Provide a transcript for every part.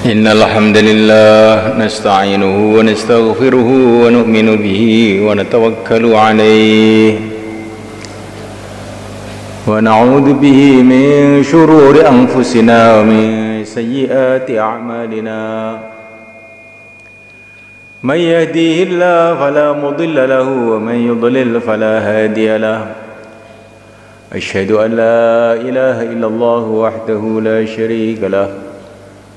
إن الحمد لله نستعينه ونستغفره ونؤمن به ونتوكل عليه ونعوذ به من شرور أنفسنا ومن سيئات أعمالنا من يهديه الله فلا مضل له ومن يضلل فلا هادي له أشهد أن لا إله إلا الله وحده لا شريك له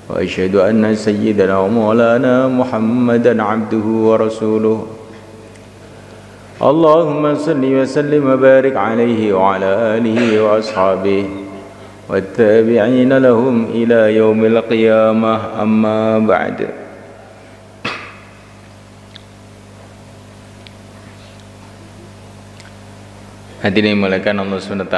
وأشهد أن سيدنا ومولانا محمدا عبده ورسوله اللهم صل وسلم وبارك عليه وعلى آله وأصحابه والتابعين لهم إلى يوم القيامة أما بعد. Hadirin dimuliakan Allah SWT,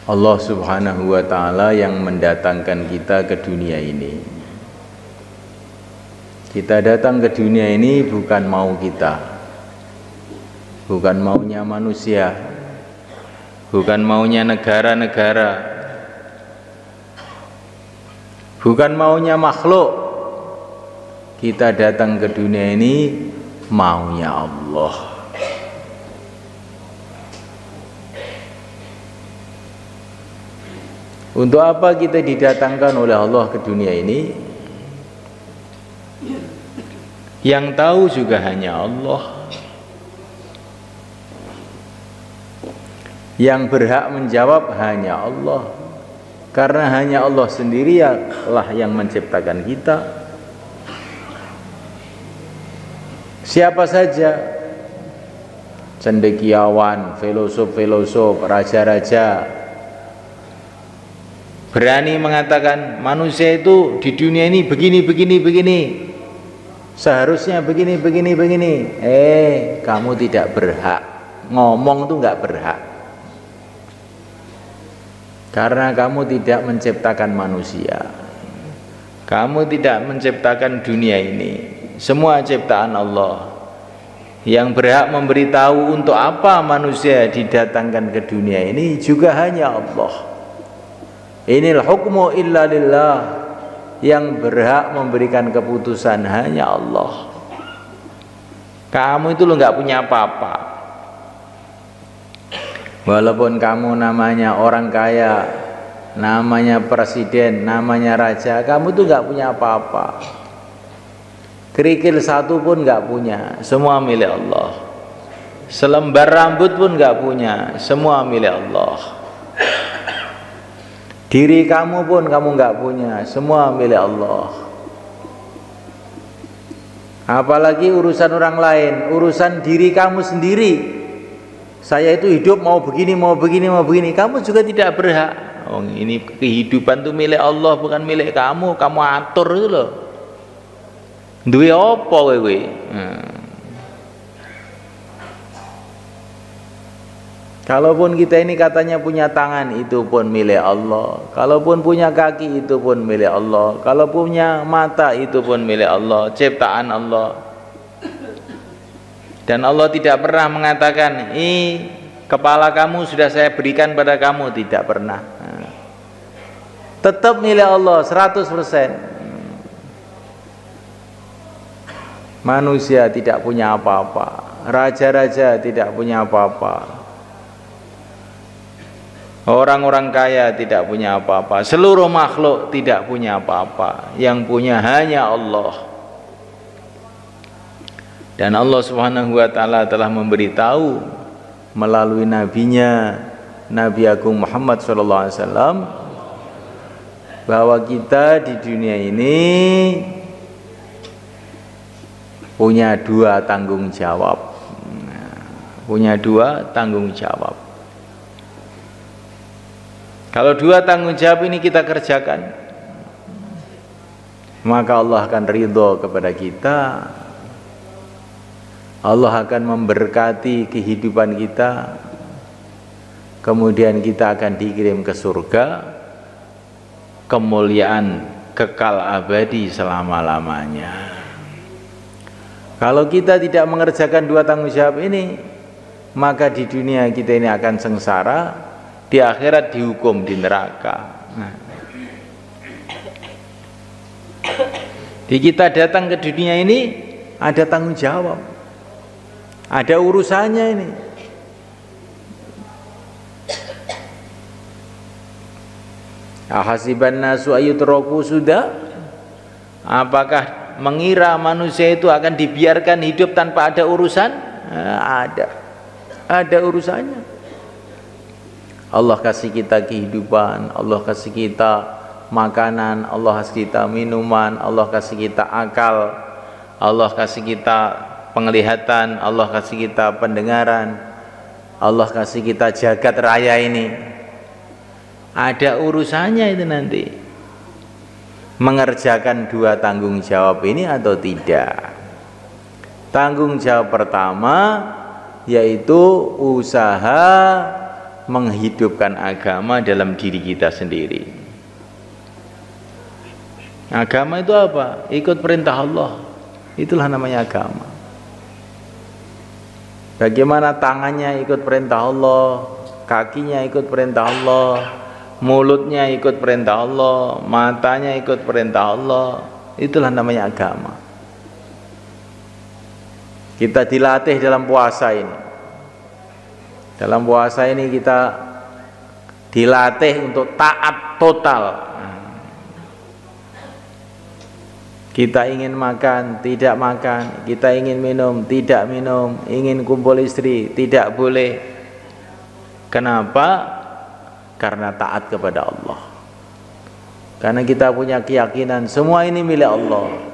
Allah Subhanahu wa Ta'ala yang mendatangkan kita ke dunia ini. Kita datang ke dunia ini bukan mau kita, bukan maunya manusia, bukan maunya negara-negara, bukan maunya makhluk. Kita datang ke dunia ini maunya Allah. Untuk apa kita didatangkan oleh Allah ke dunia ini? Yang tahu juga hanya Allah. Yang berhak menjawab hanya Allah. Karena hanya Allah sendirilah yang menciptakan kita. Siapa saja, cendekiawan, filosof-filosof, raja-raja, berani mengatakan manusia itu di dunia ini begini, seharusnya begini. Kamu tidak berhak ngomong, tuh nggak berhak, karena kamu tidak menciptakan manusia, kamu tidak menciptakan dunia ini. Semua ciptaan Allah. Yang berhak memberitahu untuk apa manusia didatangkan ke dunia ini juga hanya Allah. Inil hukmu illa lillah. Yang berhak memberikan keputusan hanya Allah. Kamu itu lo nggak punya apa-apa. Walaupun kamu namanya orang kaya, namanya presiden, namanya raja, kamu tuh nggak punya apa-apa. Kerikil satu pun nggak punya, semua milik Allah. Selembar rambut pun nggak punya, semua milik Allah. Diri kamu pun kamu nggak punya, semua milik Allah. Apalagi urusan orang lain, urusan diri kamu sendiri. Saya itu hidup mau begini, kamu juga tidak berhak. Oh, ini kehidupan itu milik Allah, bukan milik kamu. Kamu atur itu loh. Duwe apa kowe? Kalaupun kita ini katanya punya tangan, itu pun milik Allah. Kalaupun punya kaki, itu pun milik Allah. Kalau punya mata, itu pun milik Allah, ciptaan Allah. Dan Allah tidak pernah mengatakan, kepala kamu sudah saya berikan pada kamu, tidak pernah. Tetap milik Allah 100%. Manusia tidak punya apa-apa, raja-raja tidak punya apa-apa, orang-orang kaya tidak punya apa-apa, seluruh makhluk tidak punya apa-apa. Yang punya hanya Allah. Dan Allah Subhanahu wa Ta'ala telah memberitahu melalui nabinya, Nabi Agung Muhammad SAW, bahwa kita di dunia ini punya dua tanggung jawab. Kalau dua tanggung jawab ini kita kerjakan, maka Allah akan ridho kepada kita. Allah akan memberkati kehidupan kita. Kemudian kita akan dikirim ke surga, kemuliaan kekal abadi selama-lamanya. Kalau kita tidak mengerjakan dua tanggung jawab ini, maka di dunia kita ini akan sengsara, di akhirat dihukum di neraka. Nah. Di kita datang ke dunia ini ada tanggung jawab, ada urusannya ini. Ahasiban nasu ayyutraku sudah? Apakah mengira manusia itu akan dibiarkan hidup tanpa ada urusan? Ada urusannya. Allah kasih kita kehidupan, Allah kasih kita makanan, Allah kasih kita minuman, Allah kasih kita akal, Allah kasih kita penglihatan, Allah kasih kita pendengaran, Allah kasih kita jagat raya ini. Ada urusannya itu nanti, mengerjakan dua tanggung jawab ini atau tidak. Tanggung jawab pertama yaitu usaha menghidupkan agama dalam diri kita sendiri. Agama itu apa? Ikut perintah Allah. Itulah namanya agama. Bagaimana tangannya ikut perintah Allah, kakinya ikut perintah Allah, mulutnya ikut perintah Allah, matanya ikut perintah Allah. Itulah namanya agama. Kita dilatih dalam puasa ini. Dalam puasa ini kita dilatih untuk taat total. Kita ingin makan, tidak makan. Kita ingin minum, tidak minum. Ingin kumpul istri, tidak boleh. Kenapa? Karena taat kepada Allah. Karena kita punya keyakinan semua ini milik Allah.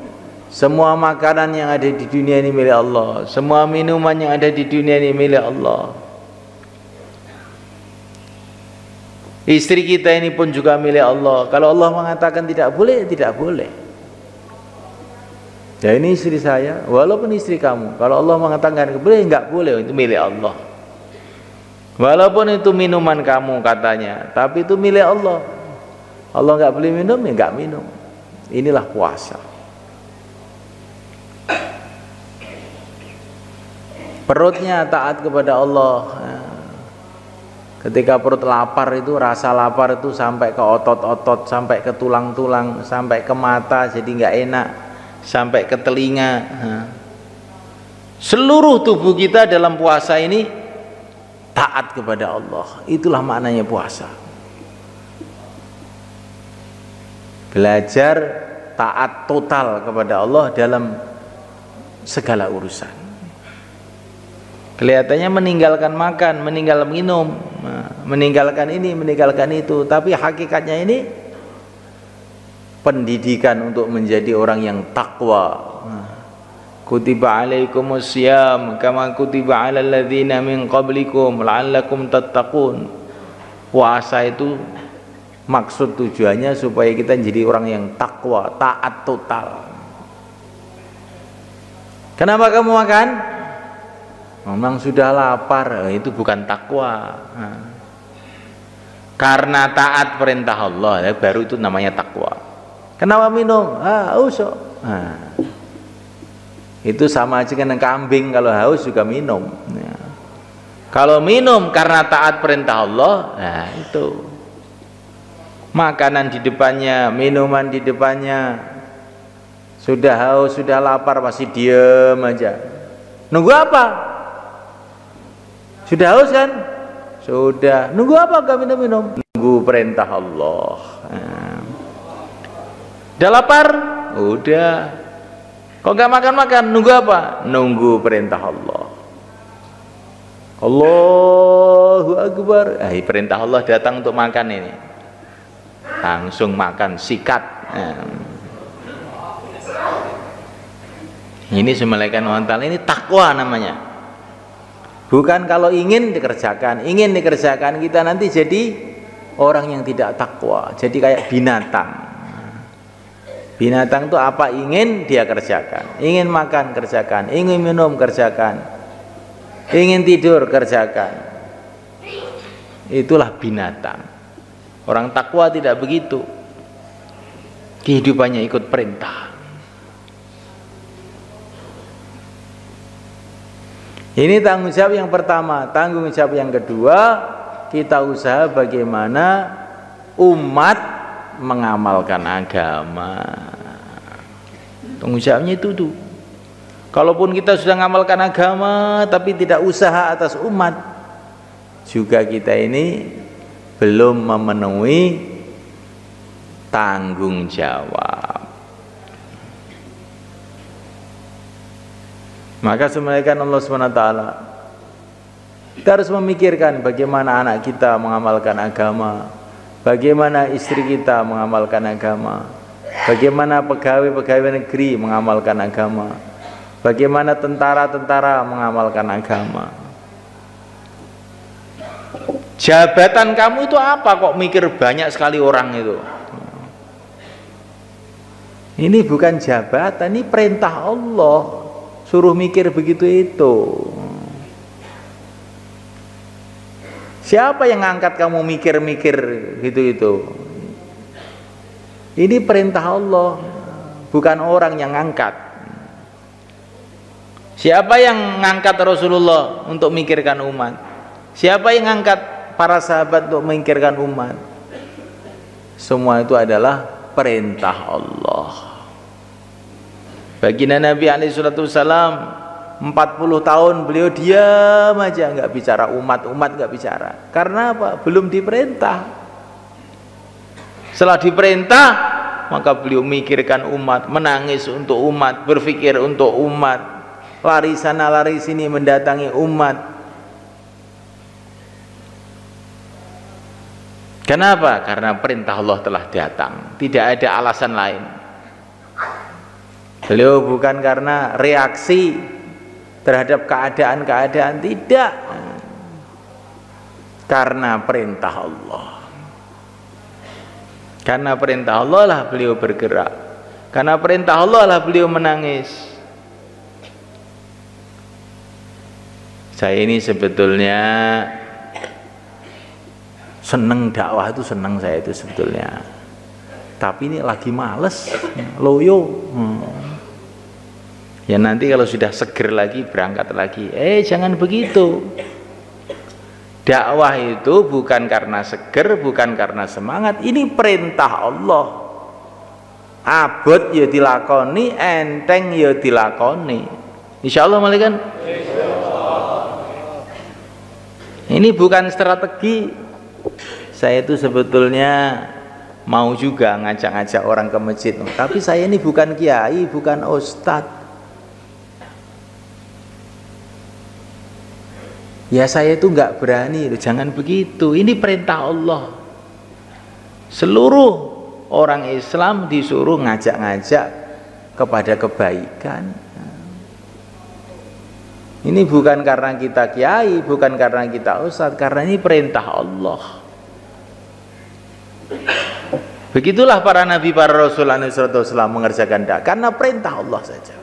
Semua makanan yang ada di dunia ini milik Allah. Semua minuman yang ada di dunia ini milik Allah. Istri kita ini pun juga milik Allah. Kalau Allah mengatakan tidak boleh, tidak boleh. Ya ini istri saya, walaupun istri kamu. Kalau Allah mengatakan boleh, enggak boleh, itu milik Allah. Walaupun itu minuman kamu katanya, tapi itu milik Allah. Allah enggak boleh minum, ya enggak minum. Inilah puasa. Perutnya taat kepada Allah. Ketika perut lapar itu, rasa lapar itu sampai ke otot-otot, sampai ke tulang-tulang, sampai ke mata, jadi enggak enak, sampai ke telinga. Seluruh tubuh kita dalam puasa ini taat kepada Allah. Itulah maknanya puasa. Belajar taat total kepada Allah dalam segala urusan. Kelihatannya meninggalkan makan, meninggalkan minum, meninggalkan ini, meninggalkan itu, tapi hakikatnya ini pendidikan untuk menjadi orang yang takwa. Kutiba alaikumus syiyam kama kutiba alal ladzina min qablikum la'allakum tattaqun. Puasa itu maksud tujuannya supaya kita jadi orang yang takwa, taat total. Kenapa kamu makan? Memang sudah lapar, itu bukan takwa. Karena taat perintah Allah, baru itu namanya takwa. Kenapa minum? Haus. Itu sama aja dengan kambing, kalau haus juga minum. Kalau minum karena taat perintah Allah, itu makanan di depannya, minuman di depannya, sudah haus, sudah lapar, masih diem aja. Nunggu apa? Sudah haus kan? Sudah. Nunggu apa gak minum-minum? Nunggu perintah Allah. Udah lapar? Udah. Kok gak makan-makan? Nunggu apa? Nunggu perintah Allah. Allahu Akbar. Perintah Allah datang untuk makan ini. Langsung makan, sikat. Ini semalekan wantal, ini takwa namanya. Bukan kalau ingin dikerjakan kita nanti jadi orang yang tidak takwa, jadi kayak binatang. Binatang itu apa ingin dia kerjakan, ingin makan kerjakan, ingin minum kerjakan, ingin tidur kerjakan. Itulah binatang. Orang takwa tidak begitu. Kehidupannya ikut perintah. Ini tanggung jawab yang pertama. Tanggung jawab yang kedua, kita usaha bagaimana umat mengamalkan agama. Tanggung jawabnya itu tuh. Kalaupun kita sudah mengamalkan agama tapi tidak usaha atas umat, juga kita ini belum memenuhi tanggung jawab. Maka semuanya Allah SWT, kita harus memikirkan bagaimana anak kita mengamalkan agama, bagaimana istri kita mengamalkan agama, bagaimana pegawai-pegawai negeri mengamalkan agama, bagaimana tentara-tentara mengamalkan agama. Jabatan kamu itu apa kok mikir banyak sekali orang itu? Ini bukan jabatan, ini perintah Allah. Suruh mikir begitu itu. Siapa yang ngangkat kamu mikir-mikir gitu itu? Ini perintah Allah, bukan orang yang ngangkat. Siapa yang ngangkat Rasulullah untuk mikirkan umat? Siapa yang ngangkat para sahabat untuk memikirkan umat? Semua itu adalah perintah Allah. Baginda Nabi SAW 40 tahun beliau diam aja, nggak bicara umat nggak bicara. Karena apa? Belum diperintah. Setelah diperintah, maka beliau mikirkan umat, menangis untuk umat, berpikir untuk umat, lari sana lari sini mendatangi umat. Kenapa? Karena perintah Allah telah datang, tidak ada alasan lain. Beliau bukan karena reaksi terhadap keadaan-keadaan, tidak, karena perintah Allah. Karena perintah Allah lah beliau bergerak, karena perintah Allah lah beliau menangis. Saya ini sebetulnya seneng dakwah, itu seneng saya itu sebetulnya, tapi ini lagi males, loyo. Ya nanti kalau sudah seger lagi berangkat lagi. Jangan begitu. Dakwah itu bukan karena seger, bukan karena semangat. Ini perintah Allah. Abot ya dilakoni, enteng ya dilakoni. Insyaallah malaikat. Ini bukan strategi. Saya itu sebetulnya mau juga ngajak-ngajak orang ke masjid, tapi saya ini bukan kiai, bukan ustadz. Ya saya itu nggak berani, jangan begitu. Ini perintah Allah. Seluruh orang Islam disuruh ngajak-ngajak kepada kebaikan. Ini bukan karena kita kiai, bukan karena kita ustadz, karena ini perintah Allah. Begitulah para nabi, para rasul alaihissalam mengerjakan dakwah karena perintah Allah saja.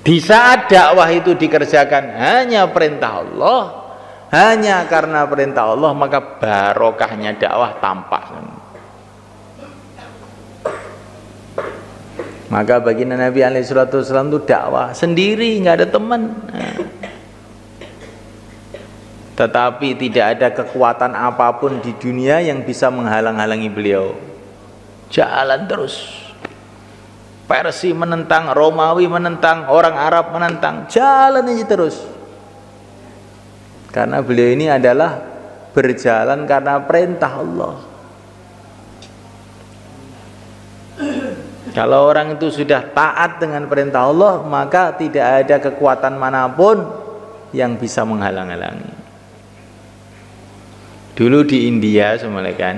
Di saat dakwah itu dikerjakan hanya perintah Allah, hanya karena perintah Allah, maka barokahnya dakwah tampak. Maka baginda Nabi alaihissalam itu dakwah sendiri, nggak ada teman. Tetapi tidak ada kekuatan apapun di dunia yang bisa menghalang-halangi beliau. Jalan terus. Persia menentang, Romawi menentang, orang Arab menentang, jalan aja terus. Karena beliau ini adalah berjalan karena perintah Allah. Kalau orang itu sudah taat dengan perintah Allah, maka tidak ada kekuatan manapun yang bisa menghalang-halangi. Dulu di India semuanya kan,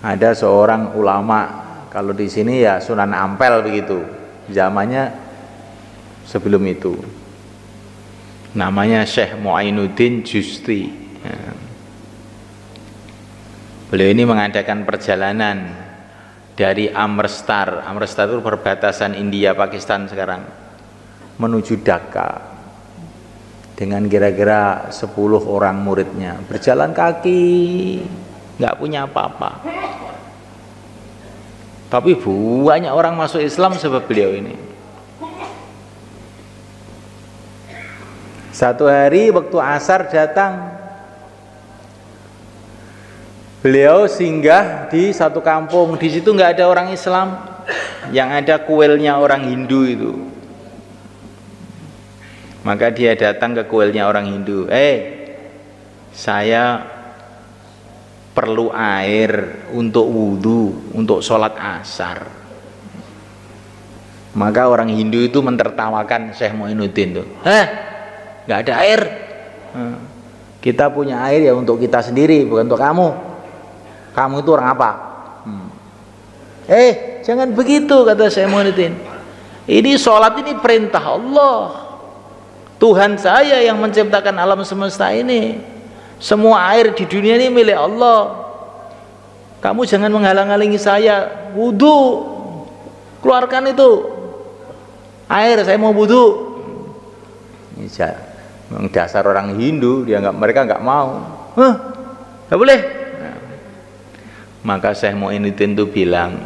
ada seorang ulama. Kalau di sini ya Sunan Ampel begitu, zamannya sebelum itu, namanya Syekh Muainuddin Justi. Beliau ini mengadakan perjalanan dari Amritsar. Amritsar itu perbatasan India Pakistan sekarang, menuju Dhaka dengan kira-kira 10 orang muridnya, berjalan kaki, nggak punya apa-apa. Tapi banyak orang masuk Islam sebab beliau ini. Satu hari waktu asar datang, Beliau singgah di satu kampung, di situ nggak ada orang Islam, yang ada kuilnya orang Hindu itu. Maka dia datang ke kuilnya orang Hindu. Saya perlu air untuk wudhu, untuk sholat asar. Maka orang Hindu itu mentertawakan Syekh Muinuddin tuh. Nggak ada air. Kita punya air ya untuk kita sendiri, bukan untuk kamu. Kamu itu orang apa? Jangan begitu, kata Syekh Muinuddin. Ini sholat ini perintah Allah. Tuhan saya yang menciptakan alam semesta ini. Semua air di dunia ini milik Allah. Kamu jangan menghalang-halangi saya wudhu. Keluarkan itu air, saya mau wudhu. Dasar orang Hindu, mereka nggak mau. Nggak boleh. Maka Syekh Muinuddin itu bilang,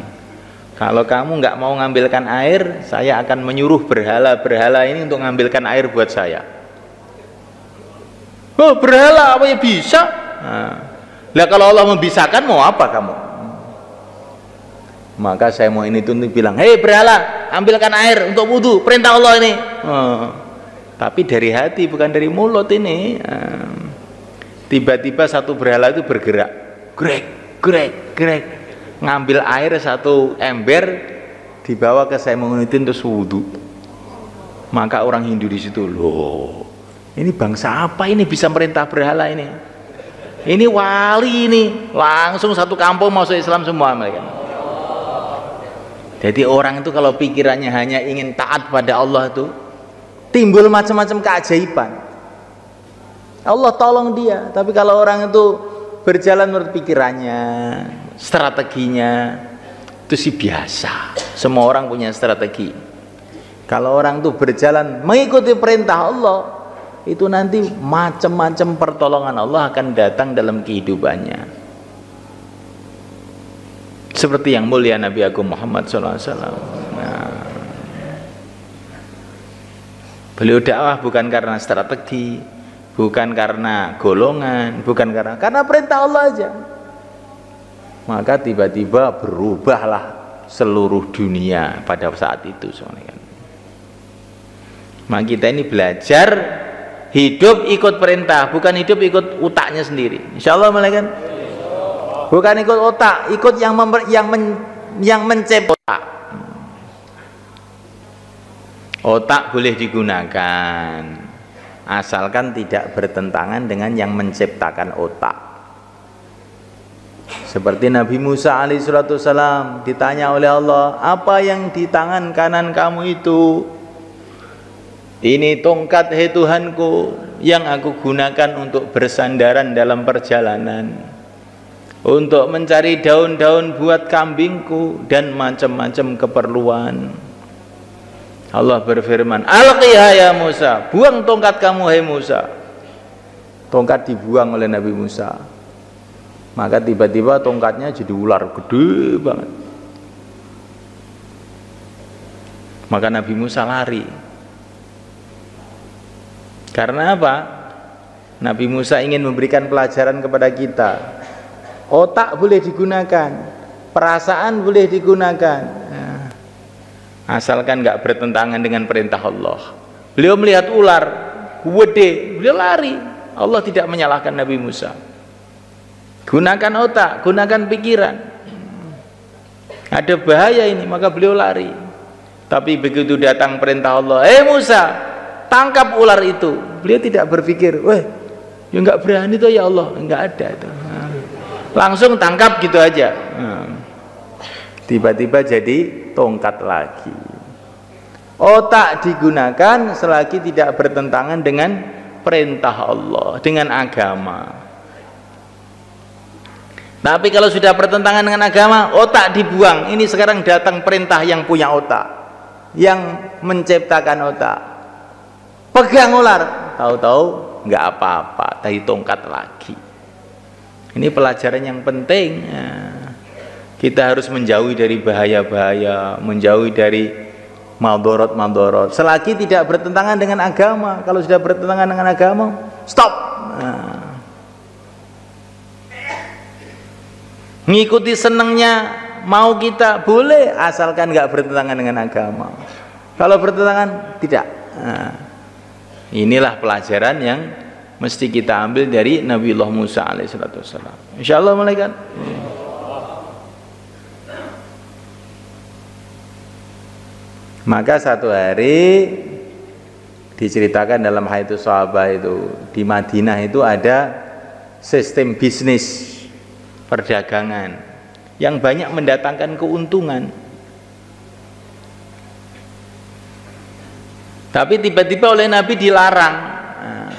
kalau kamu nggak mau ngambilkan air, saya akan menyuruh berhala-berhala ini untuk ngambilkan air buat saya. Berhala apa ya bisa? Lah kalau Allah membisahkan mau apa kamu? Maka Syekh Muinuddin itu bilang, berhala, ambilkan air untuk wudhu, perintah Allah ini. Tapi dari hati, bukan dari mulut ini. Tiba-tiba satu berhala itu bergerak, grek, ngambil air satu ember, dibawa ke Syekh Muinuddin terus wudhu. Maka orang Hindu di situ, loh, ini bangsa apa ini bisa merintah berhala ini? Ini wali ini, langsung satu kampung masuk Islam semua mereka. Jadi orang itu kalau pikirannya hanya ingin taat pada Allah itu, timbul macam-macam keajaiban. Allah tolong dia. Tapi kalau orang itu berjalan menurut pikirannya, strateginya, itu sih biasa. Semua orang punya strategi. Kalau orang itu berjalan mengikuti perintah Allah, itu nanti macam-macam pertolongan Allah akan datang dalam kehidupannya. Seperti yang mulia Nabi Agung Muhammad SAW. Beliau dakwah bukan karena strategi, bukan karena golongan, bukan karena perintah Allah aja. Maka tiba-tiba berubahlah seluruh dunia pada saat itu semuanya. Maka kita ini belajar hidup ikut perintah, bukan hidup ikut otaknya sendiri. Insya Allah malaikat. Bukan ikut otak, ikut yang mencipta otak. Otak boleh digunakan asalkan tidak bertentangan dengan yang menciptakan otak. Seperti Nabi Musa alaihissalam ditanya oleh Allah, apa yang di tangan kanan kamu itu? Ini tongkat, hai Tuhanku, yang aku gunakan untuk bersandaran dalam perjalanan, untuk mencari daun-daun buat kambingku dan macam-macam keperluan. Allah berfirman, alqiha ya Musa, buang tongkat kamu hai Musa. Tongkat dibuang oleh Nabi Musa. Maka tiba-tiba tongkatnya jadi ular gede banget. Maka Nabi Musa lari. Karena apa? Nabi Musa ingin memberikan pelajaran kepada kita. Otak boleh digunakan, perasaan boleh digunakan, asalkan nggak bertentangan dengan perintah Allah. Beliau melihat ular gede, beliau lari. Allah tidak menyalahkan Nabi Musa. Gunakan otak, gunakan pikiran. Ada bahaya ini, maka beliau lari. Tapi begitu datang perintah Allah, Musa, tangkap ular itu. Beliau tidak berpikir, ya nggak berani tuh ya Allah, nggak ada itu. Langsung tangkap gitu aja. Tiba-tiba jadi tongkat lagi. Otak digunakan selagi tidak bertentangan dengan perintah Allah, dengan agama. Tapi kalau sudah bertentangan dengan agama, otak dibuang. Ini sekarang datang perintah yang punya otak, yang menciptakan otak. Pegang ular, tahu-tahu nggak apa-apa, dari tongkat lagi. Ini pelajaran yang penting. Kita harus menjauhi dari bahaya-bahaya, menjauhi dari madorot-madorot. Selagi tidak bertentangan dengan agama. Kalau sudah bertentangan dengan agama, stop. ngikuti senengnya mau kita boleh, asalkan nggak bertentangan dengan agama. Kalau bertentangan tidak. Nah, inilah pelajaran yang mesti kita ambil dari Nabiullah Musa alaihissalam. Insyaallah malaikat. Maka satu hari diceritakan dalam Hayatus Sahabah itu, di Madinah itu ada sistem bisnis perdagangan yang banyak mendatangkan keuntungan. Tapi tiba-tiba oleh Nabi dilarang. Nah,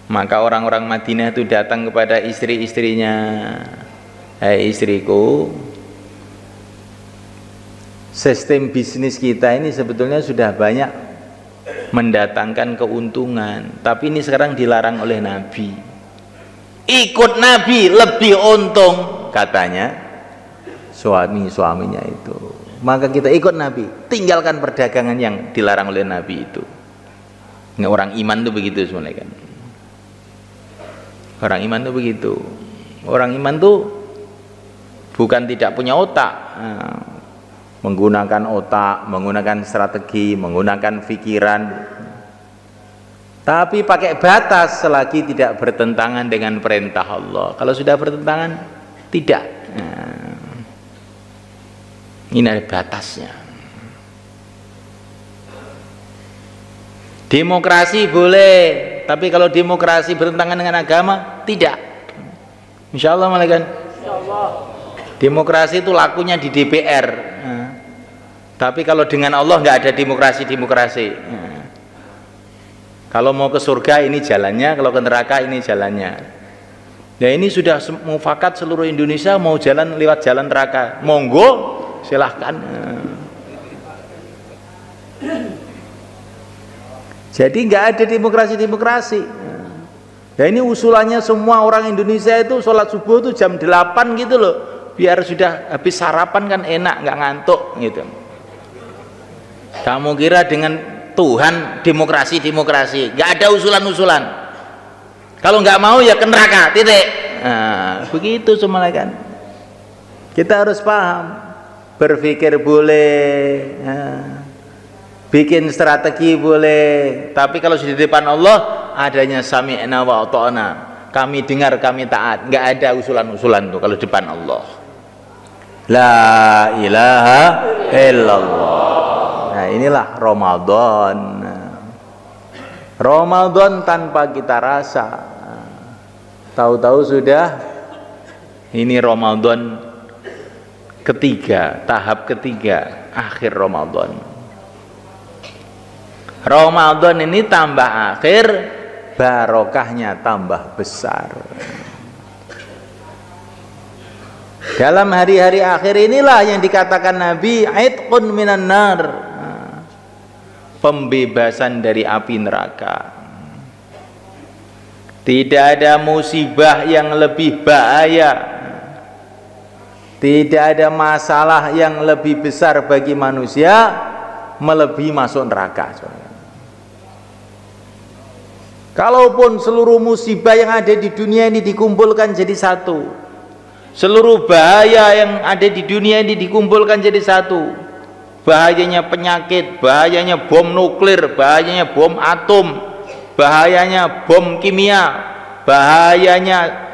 maka orang-orang Madinah itu datang kepada istri-istrinya, "Hai istriku, sistem bisnis kita ini sebetulnya sudah banyak mendatangkan keuntungan, tapi ini sekarang dilarang oleh Nabi. Ikut Nabi lebih untung," katanya suami-suaminya itu. Maka kita ikut Nabi, tinggalkan perdagangan yang dilarang oleh Nabi itu. Ini orang iman itu begitu sebenarnya kan. Orang iman itu begitu. Orang iman itu bukan tidak punya otak. Nah, menggunakan otak, menggunakan strategi, menggunakan pikiran, tapi pakai batas selagi tidak bertentangan dengan perintah Allah. Kalau sudah bertentangan, tidak. Nah, ini ada batasnya. Demokrasi boleh, tapi kalau demokrasi bertentangan dengan agama, tidak. Insya Allah malaikat. Demokrasi itu lakunya di DPR. Nah, tapi kalau dengan Allah nggak ada demokrasi. Nah, kalau mau ke surga ini jalannya, kalau ke neraka ini jalannya. Ya ini sudah mufakat seluruh Indonesia mau jalan lewat jalan neraka. Monggo, silahkan. Jadi nggak ada demokrasi. Ya ini usulannya semua orang Indonesia itu sholat subuh itu jam 8 gitu loh, biar sudah habis sarapan kan enak, nggak ngantuk gitu. Kamu kira dengan Tuhan demokrasi, nggak ada usulan. Kalau nggak mau ya ke neraka, titik. Nah, begitu semua kan. Kita harus paham, berpikir boleh, bikin strategi boleh, tapi kalau di depan Allah adanya sami'na wa ata'na, kami dengar, kami taat. Nggak ada usulan-usulan tuh kalau depan Allah. La ilaha illallah. Nah inilah Ramadan. Ramadan tanpa kita rasa, tahu-tahu sudah ini Ramadan ketiga, tahap ketiga, akhir Ramadan. Ramadan ini tambah akhir, barokahnya tambah besar. Dalam hari-hari akhir inilah yang dikatakan Nabi, aitqun minan nar, pembebasan dari api neraka. Tidak ada musibah yang lebih bahaya, tidak ada masalah yang lebih besar bagi manusia melebihi masuk neraka. Kalaupun seluruh musibah yang ada di dunia ini dikumpulkan jadi satu, seluruh bahaya yang ada di dunia ini dikumpulkan jadi satu, bahayanya penyakit, bahayanya bom nuklir, bahayanya bom atom, bahayanya bom kimia, bahayanya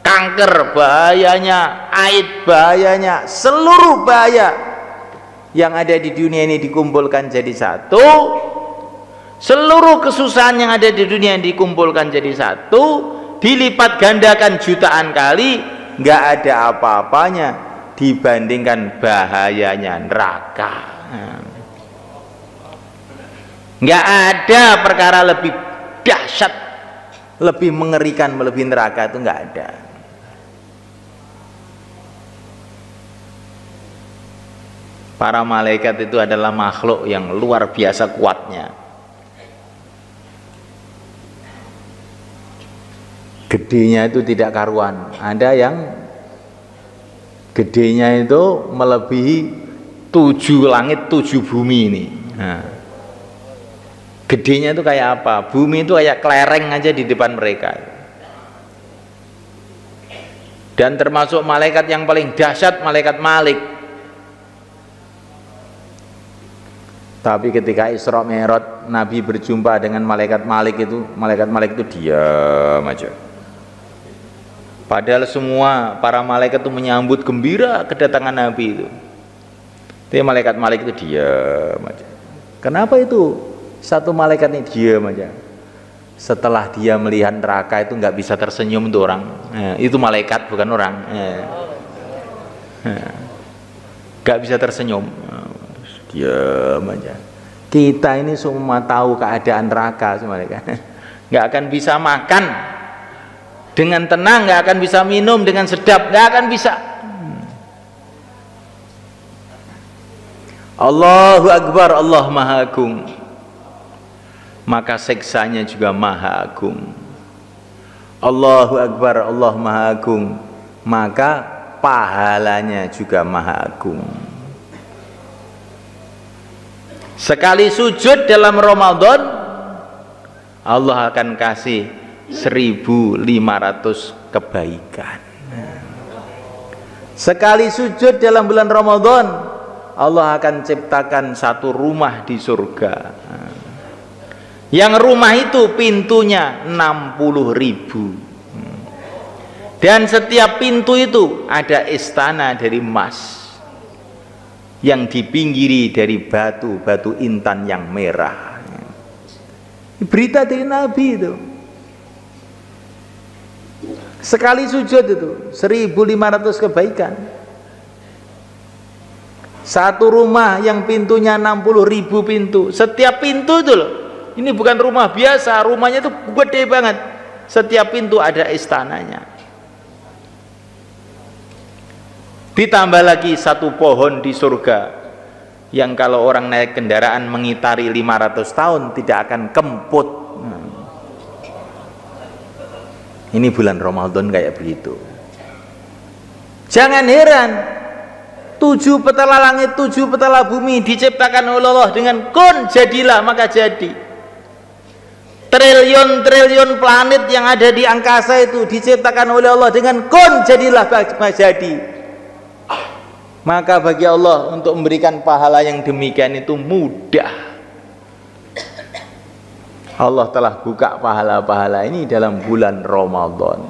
kanker, bahayanya AIDS, bahayanya seluruh bahaya yang ada di dunia ini dikumpulkan jadi satu, seluruh kesusahan yang ada di dunia yang dikumpulkan jadi satu, dilipat gandakan jutaan kali, nggak ada apa-apanya dibandingkan bahayanya neraka. Nggak ada perkara lebih dahsyat, lebih mengerikan melebihi neraka, itu nggak ada. Para malaikat itu adalah makhluk yang luar biasa kuatnya. Gedenya itu tidak karuan. Ada yang gedenya itu melebihi 7 langit 7 bumi ini. Nah, gedenya itu kayak apa? Bumi itu kayak kelereng aja di depan mereka. dan termasuk malaikat yang paling dahsyat malaikat Malik. Tapi ketika Isra Mi'raj Nabi berjumpa dengan malaikat Malik itu diam aja. Padahal semua para malaikat itu menyambut gembira kedatangan Nabi itu. Tapi malaikat Malik itu diam aja. Kenapa itu? Satu malaikat ini diam aja. Setelah dia melihat neraka itu nggak bisa tersenyum tuh orang. Itu malaikat bukan orang. Nggak bisa tersenyum. Diam aja. Kita ini semua tahu keadaan neraka semua, nggak akan bisa makan dengan tenang, nggak akan bisa minum dengan sedap, nggak akan bisa. Allahu Akbar, Allah Maha Agung, maka siksanya juga Maha Agung. Allahu Akbar, Allah Maha Agung, maka pahalanya juga Maha Agung. Sekali sujud dalam Ramadan Allah akan kasih 1.500 kebaikan. Sekali sujud dalam bulan Ramadan Allah akan ciptakan satu rumah di surga. Yang rumah itu pintunya 60.000. Dan setiap pintu itu ada istana dari emas yang dipinggiri dari batu intan yang merah. Berita dari Nabi itu. Sekali sujud itu 1.500 kebaikan. Satu rumah yang pintunya 60.000 pintu. Setiap pintu itu loh, ini bukan rumah biasa, rumahnya itu gede banget. Setiap pintu ada istananya. Ditambah lagi satu pohon di surga yang kalau orang naik kendaraan mengitari 500 tahun tidak akan kemput. Ini bulan Ramadan kayak begitu. Jangan heran 7 petala langit, 7 petala bumi diciptakan oleh Allah dengan kun jadilah maka jadi. Triliun-triliun planet yang ada di angkasa itu diciptakan oleh Allah dengan kun jadilah maka jadi. Maka bagi Allah untuk memberikan pahala yang demikian itu mudah. Allah telah buka pahala-pahala ini dalam bulan Ramadan.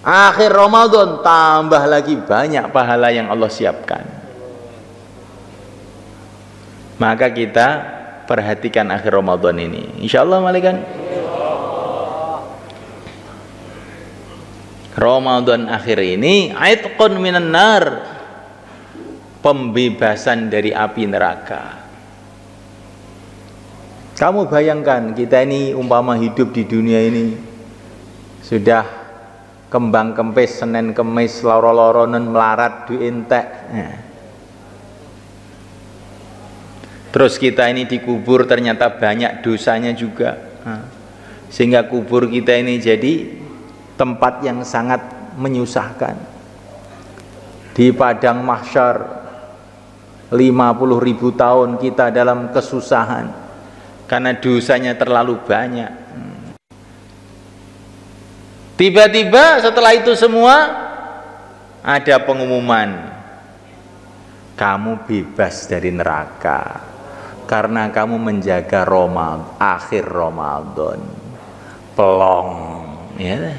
Akhir Ramadan tambah lagi banyak pahala yang Allah siapkan. Maka kita perhatikan akhir Ramadan ini. Insyaallah malaikat. Ramadan akhir ini aitqun minan nar, pembebasan dari api neraka. Kamu bayangkan kita ini umpama hidup di dunia ini sudah kembang kempis, Senin Kemis, loro-loronen melarat duit entek. Terus kita ini dikubur ternyata banyak dosanya juga. Sehingga kubur kita ini jadi tempat yang sangat menyusahkan. Di padang mahsyar 50.000 tahun kita dalam kesusahan karena dosanya terlalu banyak. Tiba-tiba setelah itu semua ada pengumuman, kamu bebas dari neraka karena kamu menjaga akhir Ramadan. Pelong, ya.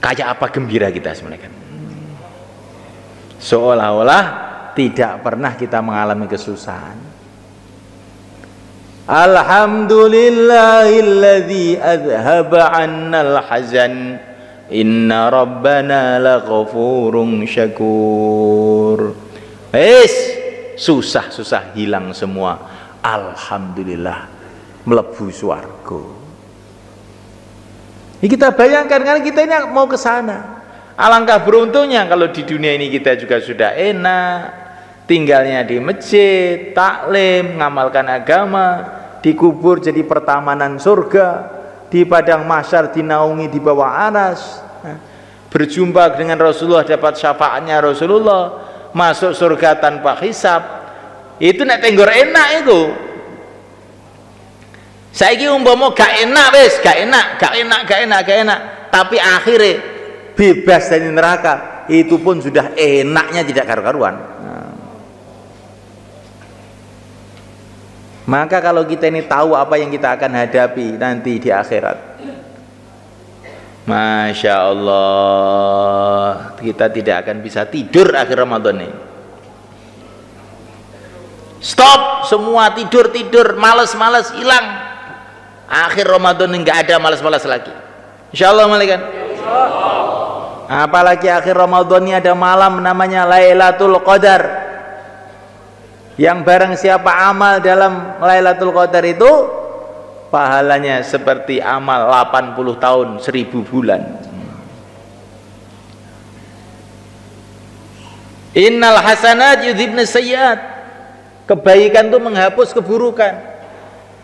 Kayak apa gembira kita sebenarnya kan? Seolah-olah tidak pernah kita mengalami kesusahan. Alhamdulillahilladzi adhaba 'annal hazan inna rabbana laghafurun syakur. Susah-susah hilang semua. Alhamdulillah mlebu swarga. Ini kita bayangkan karena kita ini mau ke sana. Alangkah beruntungnya kalau di dunia ini kita juga sudah enak, tinggalnya di masjid, taklim, ngamalkan agama, dikubur jadi pertamanan surga, di padang mahsyar dinaungi di bawah aras, berjumpa dengan Rasulullah dapat syafaatnya Rasulullah, masuk surga tanpa hisab. Itu nek tenggor enak itu. Saiki umpama gak enak wis, gak enak, tapi akhirnya bebas dari neraka, itu pun sudah enaknya tidak karu-karuan. Maka kalau kita ini tahu apa yang kita akan hadapi nanti di akhirat, Masya Allah, kita tidak akan bisa tidur akhir Ramadan ini. Stop semua, tidur, males hilang. Akhir Ramadan ini nggak ada males lagi. Insya Allah malaikat. Apalagi akhir Ramadan ini ada malam namanya Lailatul Qadar. Yang barang siapa amal dalam Lailatul Qadar itu pahalanya seperti amal 80 tahun 1000 bulan. Innal hasanat yudhibna sayyiat. Kebaikan itu menghapus keburukan.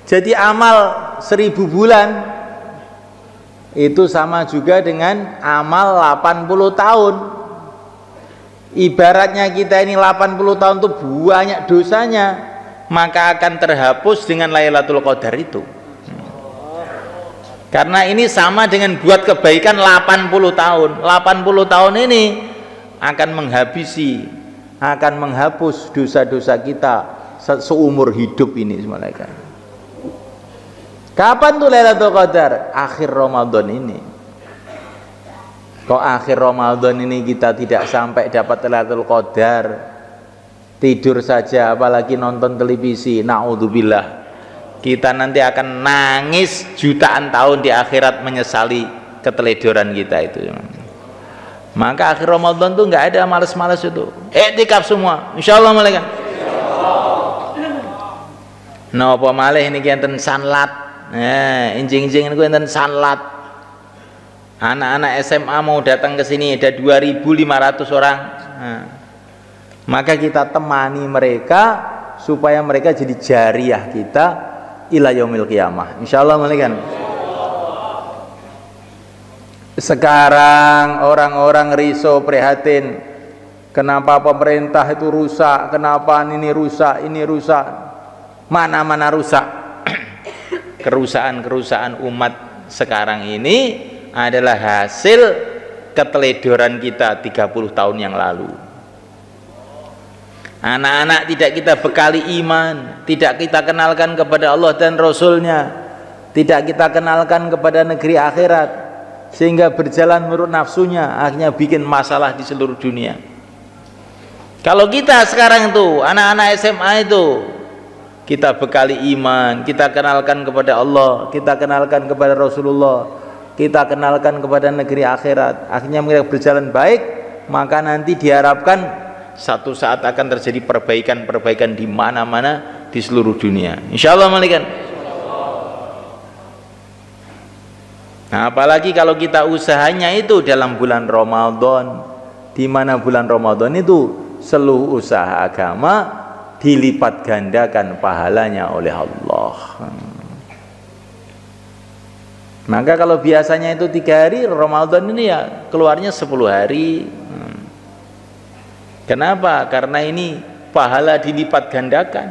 Jadi amal 1000 bulan itu sama juga dengan amal 80 tahun. Ibaratnya kita ini 80 tahun itu banyak dosanya, maka akan terhapus dengan Lailatul Qadar itu. Karena ini sama dengan buat kebaikan 80 tahun. 80 tahun ini akan menghabisi, akan menghapus dosa-dosa kita seumur hidup ini semuanya. Kapan tuh Lailatul Qadar? Akhir Ramadan ini. Kok akhir Ramadan ini kita tidak sampai dapat Lailatul Qadar, tidur saja apalagi nonton televisi, naudzubillah. Kita nanti akan nangis jutaan tahun di akhirat menyesali keteledoran kita itu. Maka akhir Ramadan tuh nggak ada malas-malas itu. Iktikaf semua, insyaallah malaikat. Napa malih niki enten sanlat. Injing-injing niku enten sanlat. Anak-anak SMA mau datang ke sini ada 2.500 orang. Maka kita temani mereka supaya mereka jadi jariah kita ila yaumil qiyamah. Insyaallah malaikat. Sekarang orang-orang risau prihatin, kenapa pemerintah itu rusak, kenapa ini rusak, mana-mana rusak. Kerusakan umat sekarang ini adalah hasil keteledoran kita 30 tahun yang lalu. Anak-anak tidak kita bekali iman, tidak kita kenalkan kepada Allah dan Rasulnya, tidak kita kenalkan kepada negeri akhirat, sehingga berjalan menurut nafsunya, akhirnya bikin masalah di seluruh dunia. Kalau kita sekarang itu anak-anak SMA itu kita bekali iman, kita kenalkan kepada Allah, kita kenalkan kepada Rasulullah, kita kenalkan kepada negeri akhirat, akhirnya mereka berjalan baik, maka nanti diharapkan satu saat akan terjadi perbaikan di mana-mana di seluruh dunia. Insyaallah malaikat. Nah, apalagi kalau kita usahanya itu dalam bulan Ramadan, di mana bulan Ramadan itu seluruh usaha agama dilipat gandakan pahalanya oleh Allah. Maka kalau biasanya itu 3 hari, Ramadan ini ya keluarnya 10 hari. Kenapa? Karena ini pahala dilipat gandakan.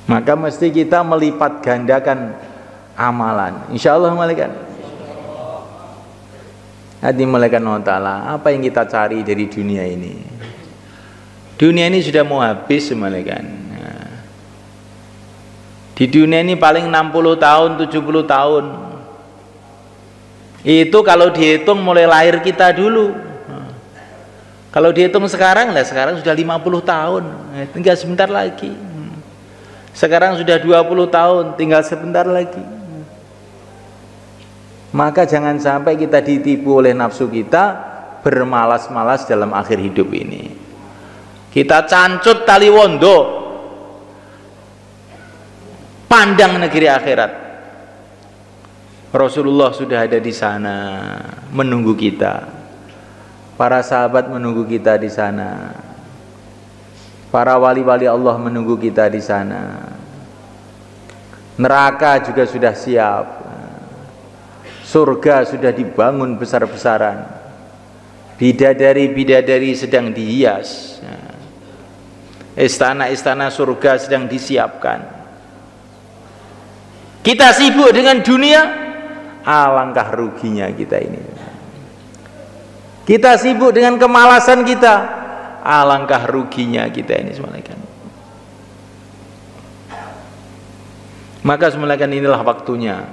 Maka mesti kita melipat gandakan amalan. Insyaallah malaikat. Hadi malaikat Allah Ta'ala, apa yang kita cari dari dunia ini? Dunia ini sudah mau habis malaikat. Di dunia ini paling 60 tahun, 70 tahun. Itu kalau dihitung mulai lahir kita dulu. Kalau dihitung sekarang, sekarang sudah 50 tahun, tinggal sebentar lagi. Sekarang sudah 20 tahun, tinggal sebentar lagi. Maka jangan sampai kita ditipu oleh nafsu kita, bermalas-malas dalam akhir hidup ini. Kita cancut tali wondo, pandang negeri akhirat. Rasulullah sudah ada di sana menunggu kita. Para sahabat menunggu kita di sana. Para wali-wali Allah menunggu kita di sana. Neraka juga sudah siap. Surga sudah dibangun besar-besaran. Bidadari-bidadari sedang dihias. Istana-istana surga sedang disiapkan. Kita sibuk dengan dunia, Alangkah ruginya kita ini. Kita sibuk dengan kemalasan kita, alangkah ruginya kita ini semalakan. Maka semalakan inilah waktunya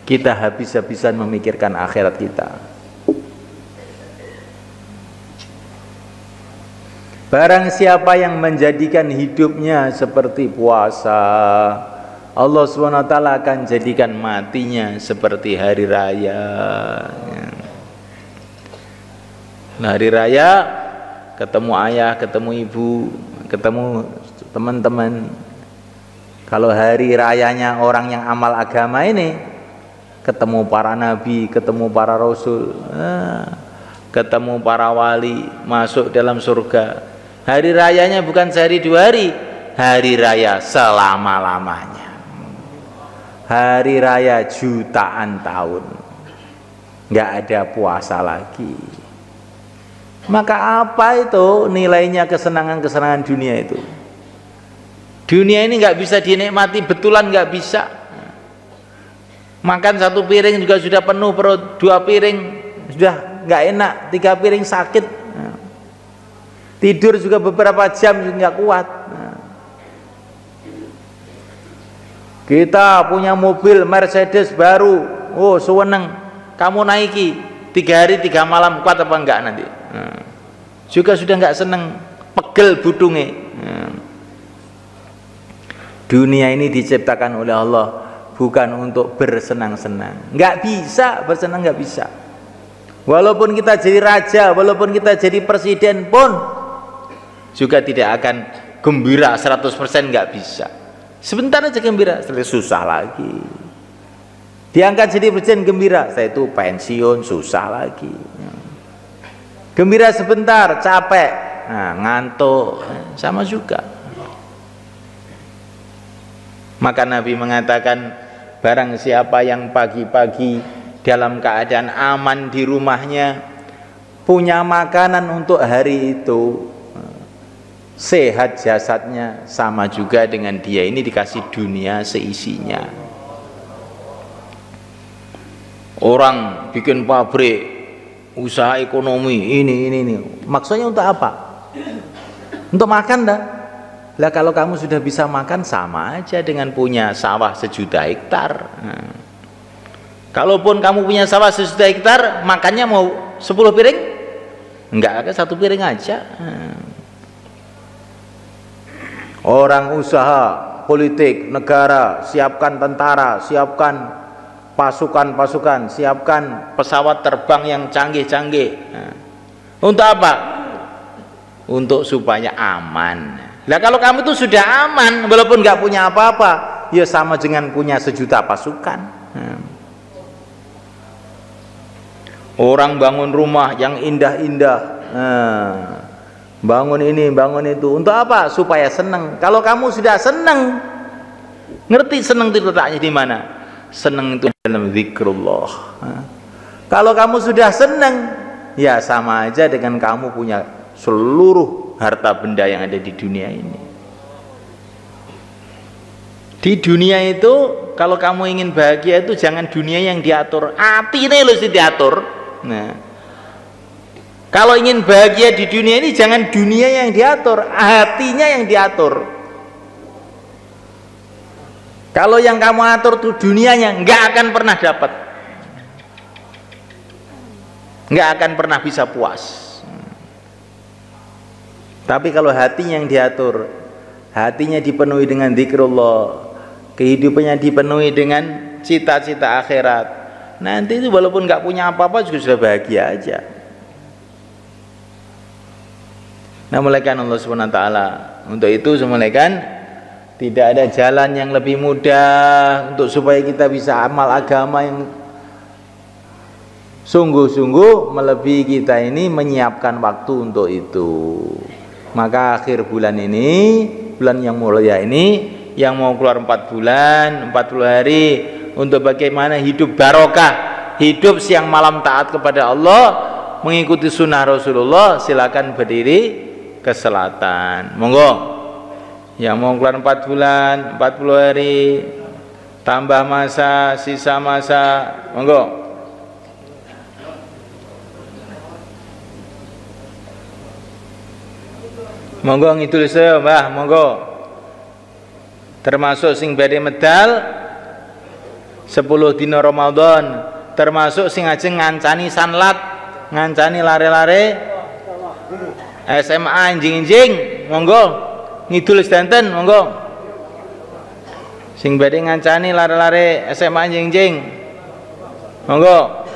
kita habis-habisan memikirkan akhirat kita. Barang siapa yang menjadikan hidupnya seperti puasa, Allah SWT akan jadikan matinya seperti hari raya. Hari raya ketemu ayah, ketemu ibu, ketemu teman-teman. Kalau hari rayanya orang yang amal agama ini, ketemu para nabi, ketemu para rasul, ketemu para wali, masuk dalam surga. Hari rayanya bukan sehari dua hari, hari raya selama-lamanya. Hari raya jutaan tahun, nggak ada puasa lagi. Maka apa itu nilainya kesenangan-kesenangan dunia itu? Dunia ini nggak bisa dinikmati betulan, nggak bisa. Makan satu piring juga sudah penuh perut, dua piring sudah nggak enak, tiga piring sakit. Tidur juga beberapa jam juga nggak kuat. Kita punya mobil Mercedes baru, oh sewenang, kamu naiki 3 hari 3 malam, kuat apa enggak nanti? Juga sudah nggak seneng, pegel budungnya. Dunia ini diciptakan oleh Allah bukan untuk bersenang-senang. Nggak bisa bersenang, nggak bisa. Walaupun kita jadi raja, walaupun kita jadi presiden pun juga tidak akan gembira 100%, nggak bisa. Sebentar aja gembira, setelah susah lagi. Diangkat jadi presiden gembira, saya itu pensiun susah lagi. Gembira sebentar, capek, nah, ngantuk, sama juga. Maka Nabi mengatakan, barang siapa yang pagi-pagi dalam keadaan aman di rumahnya, punya makanan untuk hari itu, sehat jasadnya, sama juga dengan dia ini dikasih dunia seisinya. Orang bikin pabrik, usaha ekonomi, ini. Maksudnya untuk apa? Untuk makan dah. Lah kalau kamu sudah bisa makan, sama aja dengan punya sawah 1 juta hektar. Kalaupun kamu punya sawah 1 juta hektar, makannya mau 10 piring? Enggak, 1 piring aja. Orang usaha, politik, negara, siapkan tentara, siapkan pasukan-pasukan, siapkan pesawat terbang yang canggih-canggih. Untuk apa? Untuk supaya aman. Nah kalau kamu itu sudah aman, walaupun nggak punya apa-apa, ya sama dengan punya 1 juta pasukan. Orang bangun rumah yang indah-indah, bangun ini, bangun itu, untuk apa? Supaya senang. Kalau kamu sudah senang, ngerti senang itu letaknya di mana? Senang itu dalam zikrullah. Kalau kamu sudah senang, ya sama aja dengan kamu punya seluruh harta benda yang ada di dunia ini. Di dunia itu, kalau kamu ingin bahagia itu jangan dunia yang diatur, hati ini harus diatur. Nah, kalau ingin bahagia di dunia ini jangan dunia yang diatur, hatinya yang diatur. Kalau yang kamu atur tuh dunianya, nggak akan pernah dapat, nggak akan pernah bisa puas. Tapi kalau hatinya yang diatur, hatinya dipenuhi dengan zikrullah, kehidupannya dipenuhi dengan cita-cita akhirat, nanti itu walaupun nggak punya apa-apa juga sudah bahagia aja. Nah, mulaikan Allah SWT. Untuk itu semulaikan tidak ada jalan yang lebih mudah untuk supaya kita bisa amal agama yang sungguh-sungguh melebihi kita ini menyiapkan waktu untuk itu. Maka akhir bulan ini, bulan yang mulia ini, yang mau keluar 4 bulan, 40 hari, untuk bagaimana hidup barokah, hidup siang malam taat kepada Allah, mengikuti sunnah Rasulullah, silakan berdiri ke selatan. Monggo. Yang mau keluar 4 bulan, 40 hari, tambah masa, sisa masa, monggo. Monggo ngidul saya Mbah, monggo. Termasuk sing badhe medal 10 dina Ramadan, termasuk sing ajeng ngancani sanlat, ngancani lare-lare SMA enjing-enjing, monggo ngidul sedanten, monggo. Sing badhe ngancani lare-lare SMA enjing-enjing, monggo.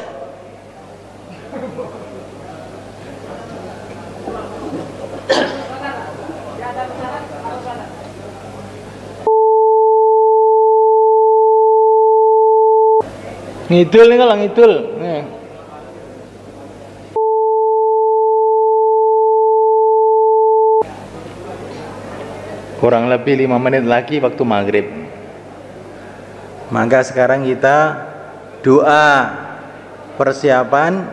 Ngidul nih kalau ngidul nih. Kurang lebih 5 menit lagi waktu maghrib. Maka sekarang kita doa persiapan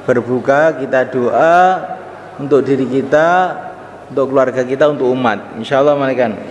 berbuka, kita doa untuk diri kita, untuk keluarga kita, untuk umat. Insyaallah malaikat.